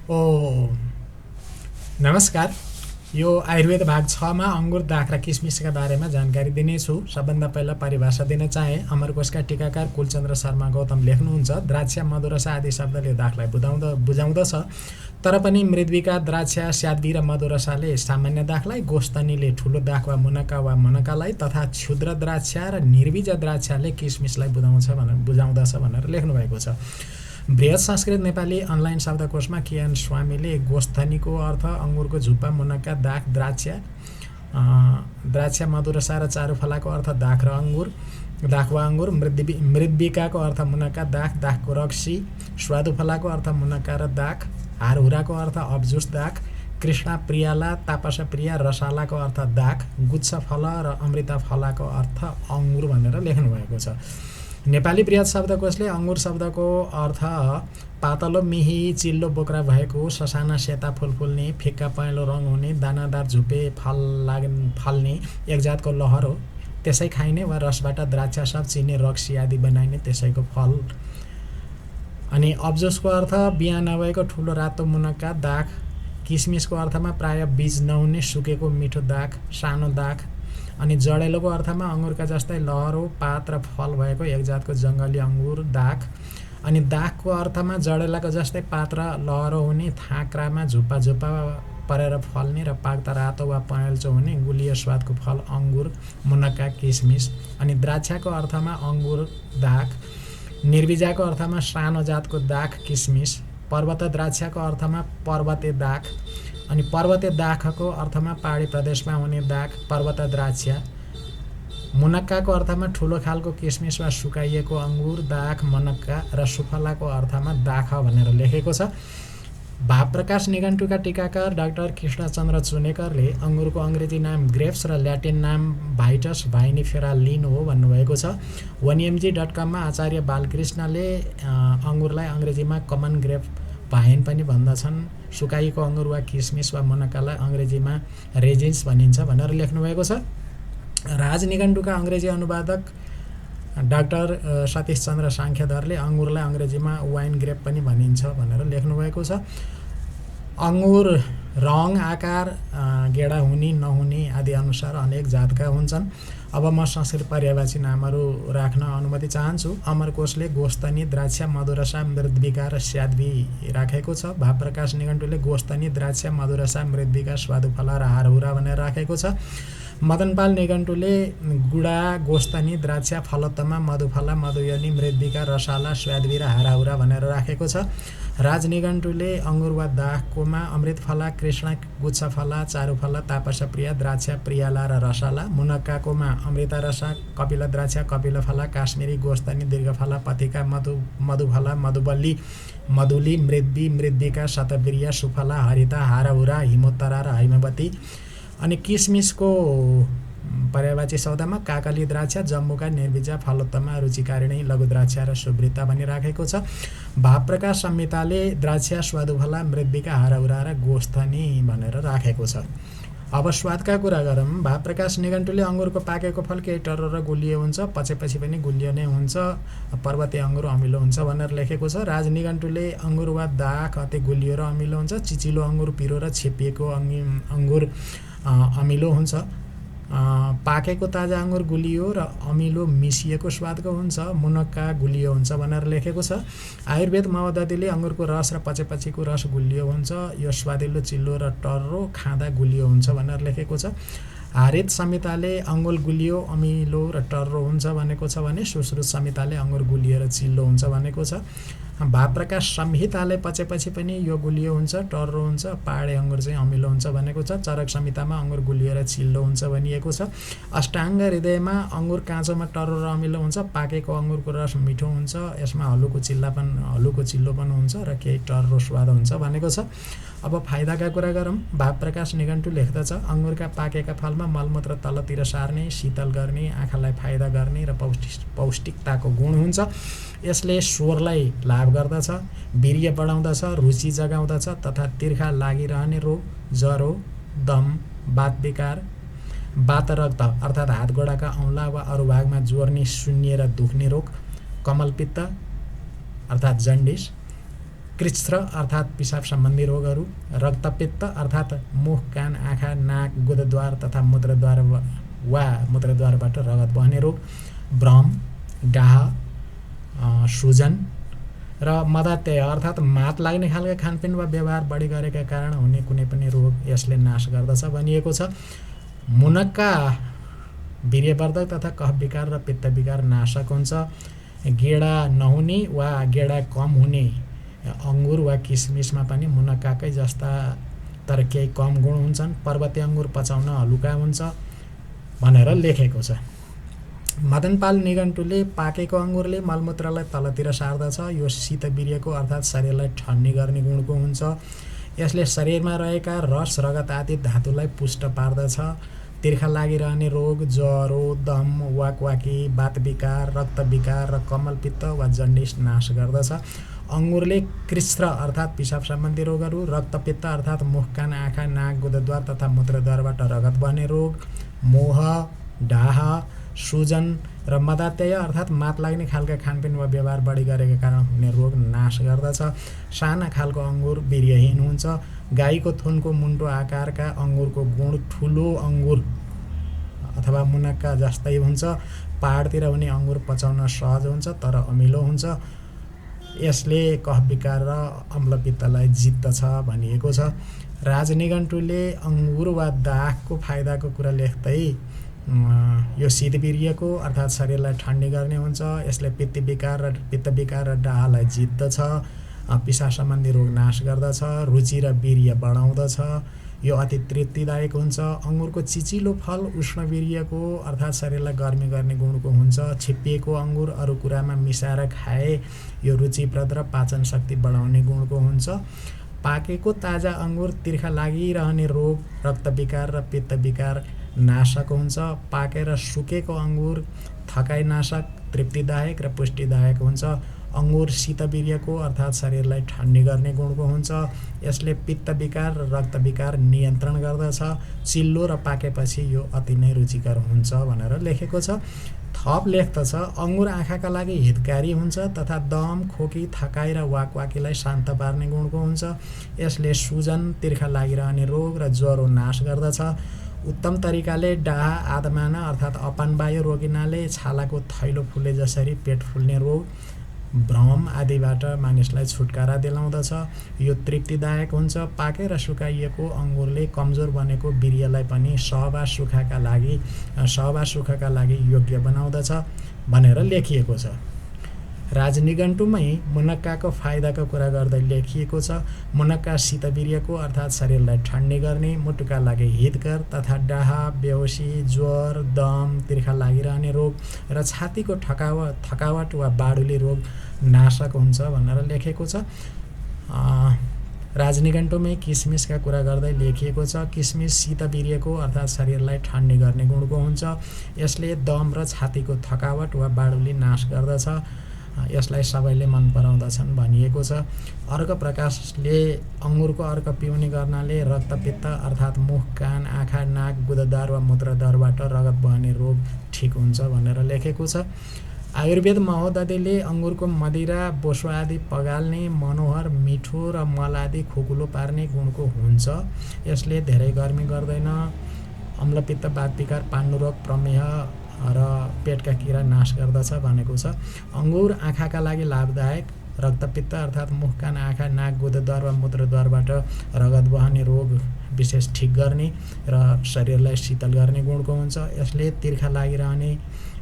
ओ नमस्कार। यो आयुर्वेद भाग 6 मा अंगुर दाख र किसमिसका बारेमा जानकारी दिनेछु। सबभन्दा पहिला परिभाषा दिन चाहे। अमरकोशका टीकाकार कुलचन्द्र शर्मा गौतम लेख्नुहुन्छ, द्राक्षा मधुरसा आदि शब्दले दाखलाई बुझाउँदछ, तर पनि मृद्विका, द्राक्षा, स्याद्वी र मधुरसाले सामान्य दाखलाई, गोस्तनीले ठुलो दाख वा मुनकालाई तथा क्षुद्र द्राक्षा र निर्बीज द्राक्षाले किसमिसलाई बुझाउँदछ भनेर लेख्नुभएको छ। बृहत संस्कृत नेपाली अनलाइन शब्दकोशमा केएन स्वामीले गोस्थनीको अर्थ अंगुरको झुप्पा, मुनक्का, दाख, द्राक्षा, मधुरसा र चारुफलाको अर्थ दाख वा अंगुर, मृद्विकाको अर्थ मुनक्का, दाखको रक्सी, स्वादुफलाको अर्थ मुनक्का र दाख, हारहुराको अर्थ अब्जुस दाख, कृष्णा प्रियाला, तापसा प्रिया, रसालाको अर्थ दाख, गुच्छ फल र अमृता फलाको अर्थ अंगुर भनेर लेख्नुभएको छ। नेपाली बृहत शब्दकोशले अंगुर शब्दको अर्थ पातलो, मिही, चिल्लो बोक्रा भएको, ससाना सेता फूल फुल्ने, फिक्का पहेँलो रङ हुने, दानादार झुप्पे फल्ने एक जातको लहर हो। त्यसै खाइने वा रसबाट द्राक्षा सब चिने, रक्सी आदि बनाइने त्यसैको फल। अनि अब्जुसको अर्थ बिहा नभएको ठुलो रातो मुनक्का दाख। किसमिसको अर्थमा प्राय बीज नहुने सुकेको मिठो दाख, सानो दाख। अनि जडेलोको अर्थमा अंगुरका जस्तै लहरो, पात र फल भएको एक जातको जङ्गली अंगुर दाख। अनि दाखको अर्थमा जडेलाको जस्तै पात र लहरो हुने, थाँक्रामा झुप्पा परेर फल्ने र पाक्दा रातो वा पहेँलचो हुने गुलियो स्वादको फल अंगुर, मुनक्का, किसमिस। अनि द्राक्षाको अर्थमा अंगुर दाख। निर्बीजाको अर्थमा सानो जातको दाख, किसमिस। पर्वत द्राक्षाको अर्थमा पर्वते दाख। अनि पर्वते दाखको अर्थमा पहाडी प्रदेशमा हुने दाख, पर्वत द्राक्षा। मुनक्काको अर्थमा ठुलो खालको किसमिस वा सुकाइएको अंगुर दाख, मुनक्का र सुफलाको अर्थमा दाख भनेर लेखेको छ। भावप्रकाश निघण्टुका टीकाकार डाक्टर कृष्णचन्द्र चुनेकरले अंगुरको अंग्रेजी नाम ग्रेप्स र ल्याटिन नाम भाइटस भाइनिफेरा लिन हो भन्नुभएको छ। 1mg.com मा आचार्य बालकृष्णले अंगुरलाई अंग्रेजीमा कमन ग्रेप भाइन पनि भन्दछन्। सुकाइएको अंगुर वा किसमिस वा मुनक्कालाई अंग्रेजीमा रेजिन्स भनिन्छ भनेर लेख्नुभएको छ। राजनिघण्टुका अंग्रेजी अनुवादक डाक्टर सतीश चन्द्र साङ्ख्यधरले अंगुरलाई अंग्रेजीमा वाइन ग्रेप पनि भनिन्छ भनेर लेख्नुभएको छ। अंगुर रङ, आकार, गेडा हुने नहुने आदि अनुसार अनेक जातका हुन्छन्। अब म संस्कृत पर्यायवाची नामहरू राख्न अनुमति चाहन्छु। अमरकोशले गोस्तनी, द्राक्षा, मधुरसा, मृद्विका र स्याद्वी राखेको छ। भावप्रकाश निघण्टुले गोस्तनी, द्राक्षा, मधुरसा, मृद्विका, स्वादुफला र हारहुरा भनेर राखेको छ। मदनपाल निघण्टुले गुडा, गोस्तनी, द्राक्षा, फलोत्तमा, मधुफला, मधुयनी, मृद्विका, रसाला, स्वाद्वी र हाराहुरा भनेर राखेको छ। राजनिघण्टुले अंगुर वा दाखकोमा अमृतफला, कृष्णा, गुच्छफला, चारुफला, तापसप्रिया, द्राक्षा, प्रियाला र रसाला। मुनक्काकोमा अमृता रसा, कपिल द्राक्षा, कपिलफला, काश्मीरी, गोस्तनी, दीर्घफला, पथिका, मधुफला, मधुबल्ली, मधुली, मृद्विका, शतप्रिया, सुफला, हरिता, हाराहुरा, हिमोत्तरा र हैमवती। अनि किसमिसको पर्यायवाची शब्दमा काकली द्राक्षा, जम्बुका, निर्बीजा, फलोत्तमा, रुचिकारिणी, लघु द्राक्षा र सुवृत्ता भनी राखेको छ। भावप्रकाश संहिताले द्राक्षा, स्वादुफला, मृद्विका, हाराहुरा र गोस्थनी भनेर राखेको छ। अब स्वादका कुरा गरौँ। भावप्रकाश निघण्टुले अंगुरको पाकेको फल केही टर्रो र गुलियो हुन्छ, पचेपछि पनि गुलियो नै हुन्छ, पर्वते अंगुर अमिलो हुन्छ भनेर लेखेको छ। राजनिघण्टुले अंगुर वा दाख अति गुलियो र अमिलो हुन्छ, चिचिलो अंगुर पिरो र छेपिएको अंगुर अमिलो हुन्छ, पाकेको ताजा अंगुर गुलियो र अमिलो मिसिएको स्वादको हुन्छ, मुनक्का गुलियो हुन्छ भनेर लेखेको छ। आयुर्वेद माओवादीले अंगुरको रस र पचेपछिको रस गुलियो हुन्छ, यो स्वादिलो, चिल्लो र टर्रो, खाँदा गुलियो हुन्छ भनेर लेखेको छ। हरित संहिताले अंगुर गुलियो, अमिलो र टर्रो हुन्छ भनेको छ भने सुश्रुत संहिताले अंगुर गुलियो र चिल्लो हुन्छ भनेको छ। भावप्रकाश संहिताले पचेपछि पनि यो गुलियो हुन्छ, टर्रो हुन्छ, पहाडे अंगुर चाहिँ अमिलो हुन्छ भनेको छ। चरक संहितामा अंगुर गुलियो र चिल्लो हुन्छ भनिएको छ। अष्टाङ्ग हृदयमा अंगुर काँचोमा टर्रो र अमिलो हुन्छ, पाकेको अंगुरको रस मिठो हुन्छ, यसमा हल्लुको चिल्लोपन हुन्छ र केही टर्रो स्वाद हुन्छ भनेको छ। अब फाइदाका कुरा गरौँ। भावप्रकाश निघण्टु लेख्दछ, अंगुरका पाकेका फलमा मलमूत्र तलतिर सार्ने, शीतल गर्ने, आँखालाई फाइदा गर्ने र पौष्टिकताको गुण हुन्छ। यसले स्वरलाई लाभ गर्दछ, वीर्य बढाउँदछ, रुचि जगाउँदछ तथा तिर्खा लागिरहने रोग, ज्वरो, दम, वात विकार, वातरक्त अर्थात् हातगोडाका औँला वा अरू भागमा जोर्नी, सुन्निएर दुख्ने रोग, कमलपित्त अर्थात् जन्डिस, कृच्छ्र अर्थात् पिसाब सम्बन्धी रोगहरू, रक्तपित्त अर्थात् मुख, कान, आँखा, नाक, गुदद्वार तथा मूत्रद्वार वा मूत्रद्वारबाट रगत बहने रोग, भ्रम, डाह, सुजन र मदात्यय अर्थात् मात लाग्ने खालका खानपिन वा व्यवहार बढी गरेका कारण हुने कुनै पनि रोग यसले नाश गर्दछ भनिएको छ। मुनक्का वीर्यवर्धक तथा कफ विकार र पित्त विकार नाशक हुन्छ। गेडा नहुने वा गेडा कम हुने अङ्गुर वा किसमिसमा पनि मुनक्काकै जस्ता तर केही कम गुण हुन्छन्। पर्वते अङ्गुर पचाउन हलुका हुन्छ भनेर लेखेको छ। मदनपाल निघण्टुले पाकेको अङ्गुरले मलमूत्रलाई तलतिर सार्दछ। यो शीतवीर्यको अर्थात् शरीरलाई ठन्नी गर्ने गुणको हुन्छ। यसले शरीरमा रहेका रस, रगत आदि धातुलाई पुष्ट पार्दछ। तिर्खा लागिरहने रोग, ज्वरो, दम, वाकवाकी, बात विकार, रक्त विकार र कमलपित्त वा जन्डिस नाश गर्दछ। अङ्गुरले कृच्छ्र अर्थात् पिसाब सम्बन्धी रोगहरू, रक्तपित्त अर्थात् मुख, कान, आँखा, नाक, गुदद्वार तथा मूत्रद्वारबाट रगत बहने रोग, मोह, डाह, सुजन र मदात्यय अर्थात् मात लाग्ने खालका खानपिन वा व्यवहार बढी गरेका कारण हुने रोग नाश गर्दछ। साना खालको अङ्गुर वीर्यहीन हुन्छ। गाईको थुनको मुन्टो आकारका अङ्गुरको गुण ठुलो अङ्गुर अथवा मुनक्का जस्तै हुन्छ। पहाडतिर हुने अङ्गुर पचाउन सहज हुन्छ तर अमिलो हुन्छ। यसले कफ विकार र अम्लपित्तलाई जित्दछ भनिएको छ। राजनिघण्टुले अङ्गुर वा दाखको फाइदाको कुरा लेख्दै यो शीतवीर्यको अर्थात् शरीरलाई ठन्डी गर्ने हुन्छ। यसले पित्त विकार र डाहलाई जित्दछ। पिसाब सम्बन्धी रोग नाश गर्दछ। रुचि र वीर्य बढाउँदछ। यो अति तृप्तिदायक हुन्छ। अङ्गुरको चिचिलो फल उष्णवीर्यको अर्थात् शरीरलाई गर्मी गर्ने गुणको हुन्छ। छिप्पिएको अङ्गुर अरू कुरामा मिसाएर खाए यो रुचिप्रद र पाचन शक्ति बढाउने गुणको हुन्छ। पाकेको ताजा अङ्गुर तिर्खा लागिरहने रोग, रक्त विकार र पित्त विकार नाशक हुन्छ। पाकेर सुकेको अङ्गुर थकाइ नाशक, तृप्तिदायक र पुष्टिदायक हुन्छ। अङ्गुर शीतवीर्यको अर्थात् शरीरलाई ठन्डी गर्ने गुणको हुन्छ। यसले पित्त विकार र रक्त विकार नियन्त्रण गर्दछ। चिल्लो र पाकेपछि यो अति नै रुचिकर हुन्छ भनेर लेखेको छ। थप लेख्दछ अङ्गुर आँखाका लागि हितकारी हुन्छ तथा दम, खोकी, थकाइ र वाकवाकीलाई शान्त पार्ने गुणको हुन्छ। यसले सुजन, तिर्खा लागिरहने रोग र ज्वरो नाश गर्दछ। उत्तम तरिकाले डाह, आदमाना अर्थात् अपानवायु रोगिनाले छालाको थैलो फुले जसरी पेट फुल्ने रोग, भ्रम आदिबाट मानिसलाई छुटकारा दिलाउँदछ। यो तृप्तिदायक हुन्छ। पाकेर सुकाइएको अङ्गुरले कमजोर बनेको वीर्यलाई पनि सहवास सुखका लागि योग्य बनाउँदछ भनेर लेखिएको छ। राजनिघण्टुमै मुनक्काको फाइदाको कुरा गर्दै लेखिएको छ। मुनक्का शीतवीर्यको अर्थात् शरीरलाई ठन्डी गर्ने, मुटुका लागि हितकर तथा डाह, बेहोसी, ज्वर, दम, तिर्खा लागिरहने रोग र छातीको थकावट वा बाडुली रोग नाशक हुन्छ भनेर लेखेको छ। राजनिघण्टुमै किसमिसका कुरा गर्दै लेखिएको छ। किसमिस शीतवीर्यको अर्थात् शरीरलाई ठन्डी गर्ने गुणको हुन्छ। यसले दम र छातीको थकावट वा बाडुली नाश गर्दछ। यसलाई सबैले मन पराउँदछन् भनिएको छ। अर्क प्रकाशले अङ्गुरको अर्क पिउने गर्नाले रक्तपित्त अर्थात् मुख, कान, आँखा, नाक, गुदद्वार वा मूत्रद्वारबाट रगत बहने रोग ठिक हुन्छ भनेर लेखेको छ। आयुर्वेद महोदधिले अङ्गुरको मदिरा, बोसो आदि पगाल्ने, मनोहर, मिठो र मल आदि खोकुलो पार्ने गुणको हुन्छ। यसले धेरै गर्मी गर्दैन। अम्लपित्त, वात विकार, पाण्डु रोग, प्रमेह र पेटका किरा नाश गर्दछ भनेको छ। अङ्गुर आँखाका लागि लाभदायक, रक्तपित्त अर्थात् मुख, कान, आँखा, नाक, गुदद्वार वा मूत्रद्वारबाट रगत बहने रोग विशेष ठिक गर्ने र शरीरलाई शीतल गर्ने गुणको हुन्छ। यसले तिर्खा लागिरहने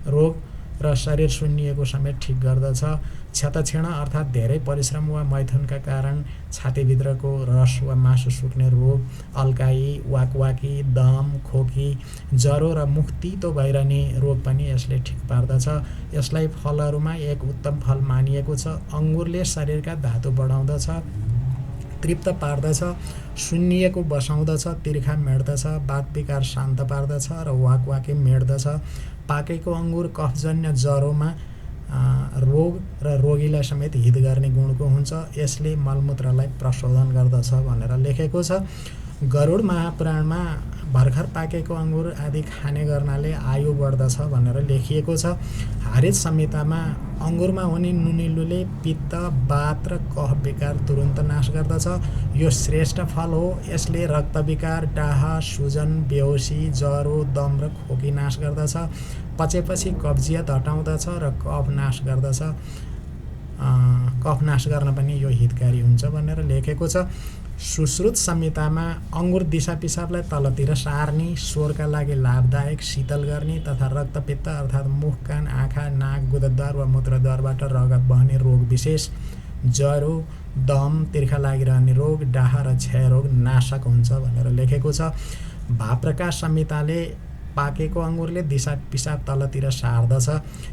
रोग र शरीर सुन्निएको समेत ठिक गर्दछ। क्षतक्षीण अर्थात् धेरै परिश्रम वा मैथुनका कारण छातीभित्रको रस वा मासु सुक्ने रोग, अल्काई, वाकवाकी, दम, खोकी, ज्वरो र मुख तितो भइरहने रोग पनि यसले ठिक पार्दछ। यसलाई फलहरूमा एक उत्तम फल मानिएको छ। अङ्गुरले शरीरका धातु बढाउँदछ, तृप्त पार्दछ, सुन्निएको बसाउँदछ, तिर्खा मेट्दछ, वात विकार शान्त पार्दछ र वाकवाकी मेट्दछ। पाकेको अङ्गुर कफजन्य ज्वरोमा रोग र रोगीलाई समेत हित गर्ने गुणको हुन्छ। यसले मलमूत्रलाई प्रशोधन गर्दछ भनेर लेखेको छ। गरुड महापुराणमा भर्खर पाकेको अङ्गुर आदि खाने गर्नाले आयु बढ्दछ भनेर लेखिएको छ। हरित संहितामा अङ्गुरमा हुने नुनिलोले पित्त, वात र कफ विकार तुरुन्त नाश गर्दछ। यो श्रेष्ठ फल हो। यसले रक्त विकार, डाह, सुजन, बेहोसी, ज्वरो, दम र खोकी नाश गर्दछ। पचेपछि कब्जियत हटाउँदछ र कफ नाश गर्दछ। कफ नाश गर्न पनि यो हितकारी हुन्छ भनेर लेखेको छ। सुश्रुत संहितामा अङ्गुर दिशा पिसाबलाई तलतिर सार्ने, स्वरका लागि लाभदायक, शीतल गर्ने तथा रक्तपित्त अर्थात् मुख, कान, आँखा, नाक, गुदद्वार वा मूत्रद्वारबाट रगत बहने रोग विशेष, ज्वरो, दम, तिर्खा लागिरहने रोग, डाह र क्षयरोग नाशक हुन्छ भनेर लेखेको छ। भावप्रकाश संहिताले पाकेको अङ्गुरले दिशा पिसाब तलतिर सार्दछ,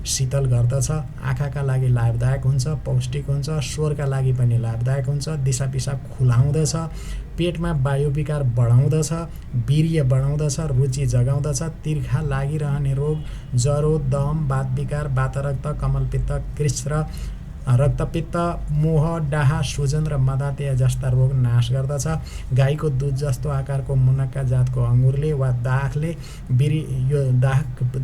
शीतल गर्दछ, आँखाका लागि लाभदायक हुन्छ, पौष्टिक हुन्छ, स्वरका लागि पनि लाभदायक हुन्छ, दिशा पिसाब खुलाउँदछ, पेटमा वायु विकार बढाउँदछ, वीर्य बढाउँदछ, रुचि जगाउँदछ, तिर्खा लागिरहने रोग, ज्वरो, दम, वात विकार, वातरक्त, कमलपित्त, कृश र रक्तपित्त, मोह, डाह, सुजन र मदातेय जस्ता रोग नाश गर्दछ। गाईको दुध जस्तो आकारको मुनक्का जातको अङ्गुरले वा दाखले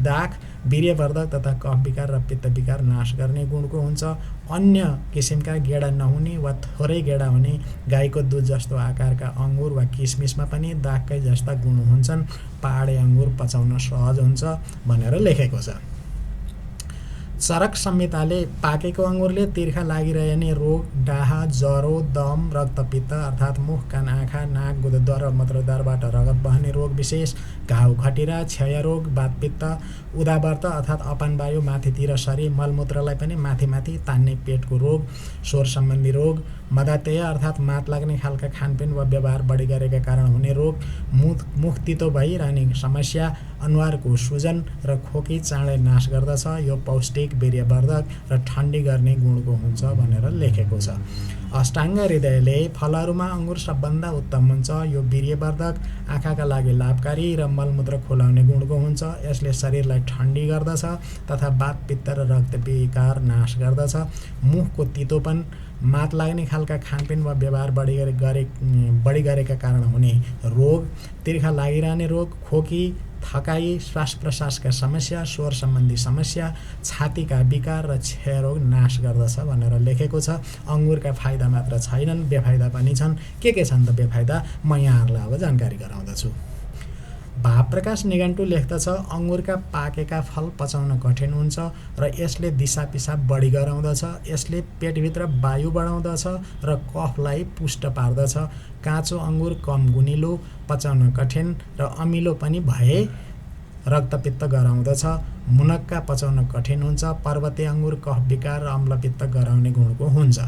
दाख वीर्यवर्धक तथा कफ विकार र पित्त विकार नाश गर्ने गुणको हुन्छ। अन्य किसिमका गेडा नहुने वा थोरै गेडा हुने गाईको दुध जस्तो आकारका अङ्गुर वा किसमिसमा पनि दाखकै जस्ता गुण हुन्छन्। पहाडे अङ्गुर पचाउन सहज हुन्छ भनेर लेखेको छ। चरक संहिताले पाकेको अङ्गुरले तिर्खा लागिरहने रोग, डाह, ज्वरो, दम, रक्तपित्त अर्थात् मुख, कान, आँखा, नाक, गुदद्वार र मूत्रद्वारबाट रगत बहने रोग विशेष, घाउ, खटिरा, क्षयरोग, वातपित्त, उदावर्त अर्थात् अपानवायु माथितिर सरी मलमूत्रलाई पनि माथि माथि तान्ने पेटको रोग, स्वर सम्बन्धी रोग, मदातेय अर्थात् मात लाग्ने खालका खानपिन वा व्यवहार बढी गरेका कारण हुने रोग, मुख तितो भइरहने समस्या, अनुहारको सुजन र खोकी चाँडै नाश गर्दछ। यो पौष्टिक, वीर्यवर्धक र ठण्डी गर्ने गुणको हुन्छ भनेर लेखेको छ। अष्टाङ्ग हृदयले फलहरूमा अङ्गुर सबभन्दा उत्तम हुन्छ। यो वीर्यवर्धक, आँखाका लागि लाभकारी र मलमूत्र खुलाउने गुणको हुन्छ। यसले शरीरलाई ठण्डी गर्दछ तथा वात, पित्त र रक्त विकार नाश गर्दछ। मुखको तितोपन, मात लाग्ने खालका खानपिन वा व्यवहार बढी गरेका कारण हुने रोग, तिर्खा लागिरहने रोग, खोकी, थकाइ, श्वास प्रश्वासका समस्या, स्वर सम्बन्धी समस्या, छातीका विकार र क्षयरोग नाश गर्दछ भनेर लेखेको छ। अङ्गुरका फाइदा मात्र छैनन्, बेफाइदा पनि छन्। के छन् त बेफाइदा म यहाँहरूलाई अब जानकारी गराउँदछु। भावप्रकाश निघण्टु लेख्दछ, अङ्गुरका पाकेका फल पचाउन कठिन हुन्छ र यसले दिशा पिसाब बढी गराउँदछ। यसले पेटभित्र वायु बढाउँदछ र कफलाई पुष्ट पार्दछ। काँचो अङ्गुर कम गुनिलो, पचाउन कठिन र अमिलो पनि भए रक्तपित्त गराउँदछ। मुनक्का पचाउन कठिन हुन्छ। पर्वते अङ्गुर कफ विकार र अम्लपित्त गराउने गुणको हुन्छ।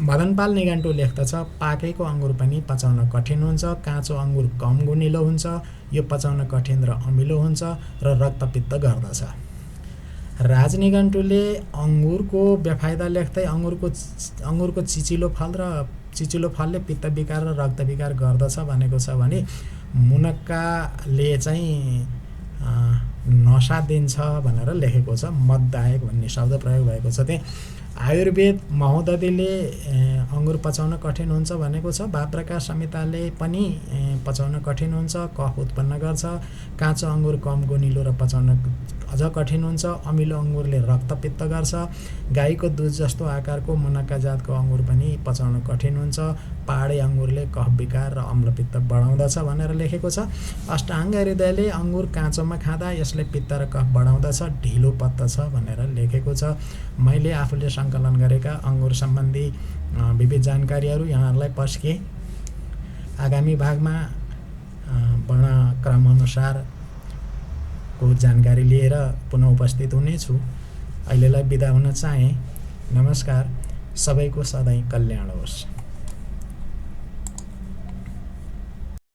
मदनपाल निघण्टु लेख्दछ, पाकेको अङ्गुर पनि पचाउन कठिन हुन्छ। काँचो अङ्गुर कम गुनिलो हुन्छ। यो पचाउन कठिन र अमिलो हुन्छ र रक्तपित्त गर्दछ। राजनिघण्टुले अङ्गुरको बेफाइदा लेख्दै अङ्गुरको चिचिलो फलले पित्त विकार र रक्त विकार गर्दछ भनेको छ भने मुनक्काले चाहिँ नसा दिन्छ भनेर लेखेको छ। मददायक भन्ने शब्द प्रयोग भएको छ। त्यहाँ आयुर्वेद महोदधिले अङ्गुर पचाउन कठिन हुन्छ भनेको छ। भावप्रकाश संहिताले पनि पचाउन कठिन हुन्छ, कफ उत्पन्न गर्छ। काँचो अङ्गुर कम गुनिलो र पचाउन अझ कठिन हुन्छ। अमिलो अङ्गुरले रक्तपित्त गर्छ। गाईको दुध जस्तो आकारको मुनक्का जातको अङ्गुर पनि पचाउन कठिन हुन्छ। पहाडे अङ्गुरले कफ विकार र अम्लपित्त बढाउँदछ भनेर लेखेको छ। अष्टाङ्ग हृदयले अङ्गुर काँचोमा खाँदा यसले पित्त र कफ बढाउँदछ, ढिलो पत्दछ भनेर लेखेको छ। मैले आफूले सङ्कलन गरेका अङ्गुर सम्बन्धी विविध जानकारीहरू यहाँहरूलाई पस्के आगामी भागमा वर्णक्रमअनुसारको जानकारी लिएर पुनः उपस्थित हुनेछु। अहिलेलाई बिदा हुन चाहे। नमस्कार। सबैको सधैँ कल्याण होस्।